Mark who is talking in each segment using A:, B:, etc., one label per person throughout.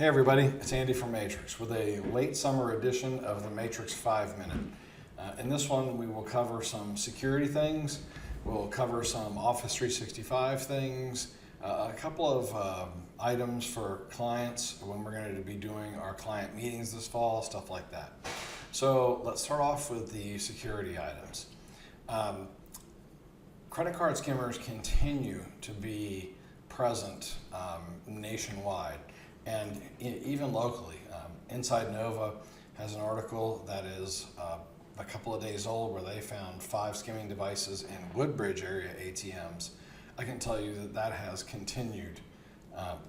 A: Hey everybody, it's Andy from Matrix with a late summer edition of the Matrix 5 Minute. In this one we will cover some security things, we'll cover some Office 365 things, a couple of items for clients when we're going to be doing our client meetings this fall, stuff like that. So let's start off with the security items. Credit card skimmers continue to be present nationwide. And even locally. Inside Nova has an article that is a couple of days old where they found 5 skimming devices in Woodbridge area ATMs. I can tell you that that has continued.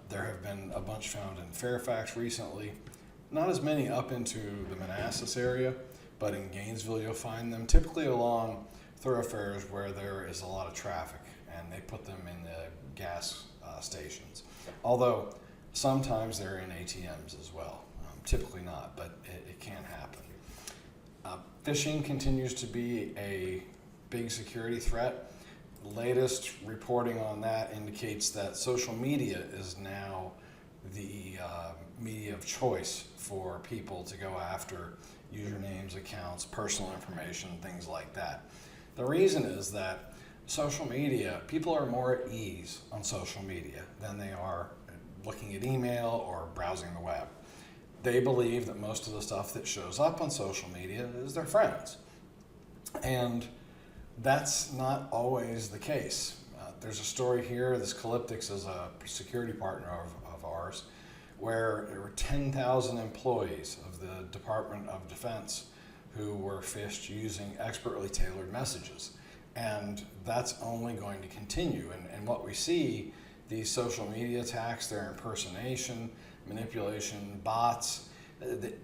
A: There have been a bunch found in Fairfax recently. Not as many up into the Manassas area, but in Gainesville you'll find them typically along thoroughfares where there is a lot of traffic, and they put them in the gas stations. Although sometimes they're in ATMs as well. Typically not, but it can happen. Phishing continues to be a big security threat. The latest reporting on that indicates that social media is now the media of choice for people to go after usernames, accounts, personal information, things like that. The reason is that social media, people are more at ease on social media than they are looking at email or browsing the web. They believe that most of the stuff that shows up on social media is their friends. And that's not always the case. There's a story here, this Calyptix is a security partner of ours, where there were 10,000 employees of the Department of Defense who were phished using expertly tailored messages. And that's only going to continue. And what we see, these social media attacks, their impersonation, manipulation, bots,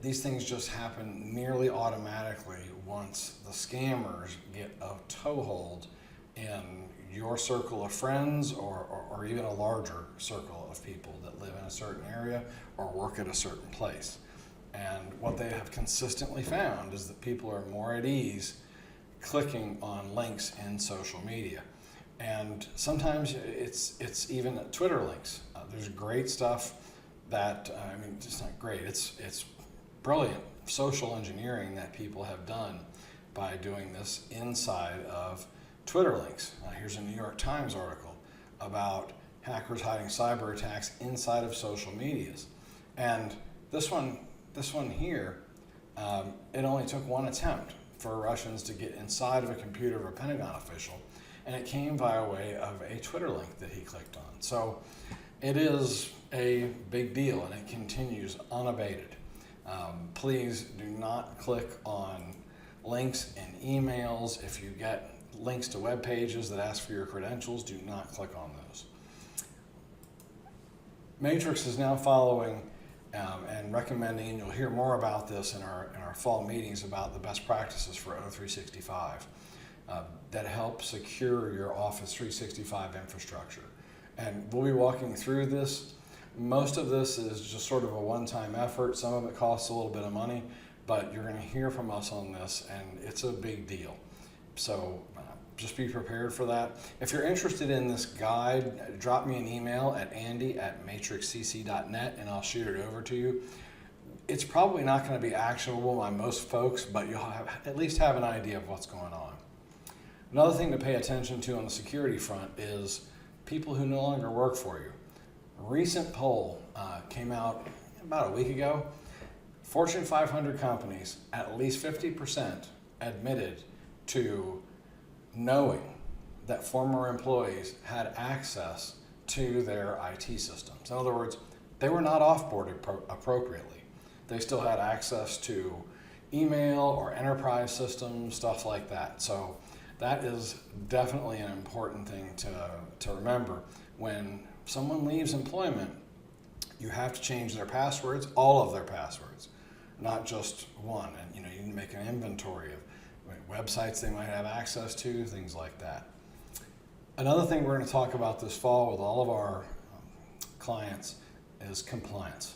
A: these things just happen nearly automatically once the scammers get a toehold in your circle of friends or even a larger circle of people that live in a certain area or work at a certain place. And what they have consistently found is that people are more at ease clicking on links in social media. And sometimes it's even Twitter links. There's great stuff that, it's not great, it's brilliant social engineering that people have done by doing this inside of Twitter links. Here's a New York Times article about hackers hiding cyber attacks inside of social medias. And this one here, it only took one attempt for Russians to get inside of a computer of a Pentagon official, and it came by way of a Twitter link that he clicked on. So it is a big deal, and it continues unabated. Please do not click on links in emails. If you get links to web pages that ask for your credentials, do not click on those. Matrix is now following and recommending, and you'll hear more about this in our fall meetings about the best practices for O365. That help secure your Office 365 infrastructure. And we'll be walking through this. Most of this is just sort of a one-time effort. Some of it costs a little bit of money, but you're going to hear from us on this, and it's a big deal. So just be prepared for that. If you're interested in this guide, drop me an email at andy@matrixcc.net and I'll shoot it over to you. It's probably not going to be actionable by most folks, but you'll at least have an idea of what's going on. Another thing to pay attention to on the security front is people who no longer work for you. A recent poll came out about a week ago. Fortune 500 companies, at least 50% admitted to knowing that former employees had access to their IT systems. In other words, they were not offboarded appropriately. They still had access to email or enterprise systems, stuff like that. So that is definitely an important thing to remember. When someone leaves employment, you have to change their passwords, all of their passwords, not just one. And you need to make an inventory of websites they might have access to, things like that. Another thing we're going to talk about this fall with all of our clients is compliance.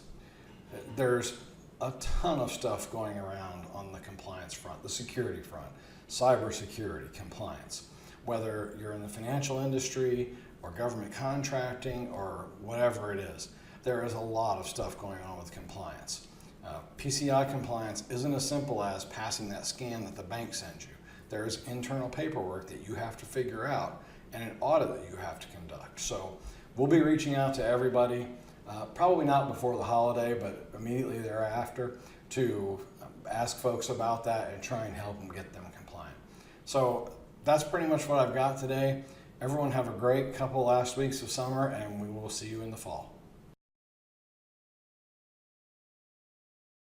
A: There's a ton of stuff going around on the compliance front, the security front, cybersecurity compliance. Whether you're in the financial industry or government contracting or whatever it is, there is a lot of stuff going on with compliance. PCI compliance isn't as simple as passing that scan that the bank sends you. There is internal paperwork that you have to figure out and an audit that you have to conduct. So we'll be reaching out to everybody, probably not before the holiday, but immediately thereafter, to ask folks about that and try and help them get them compliant. So that's pretty much what I've got today. Everyone have a great couple last weeks of summer, and we will see you in the fall.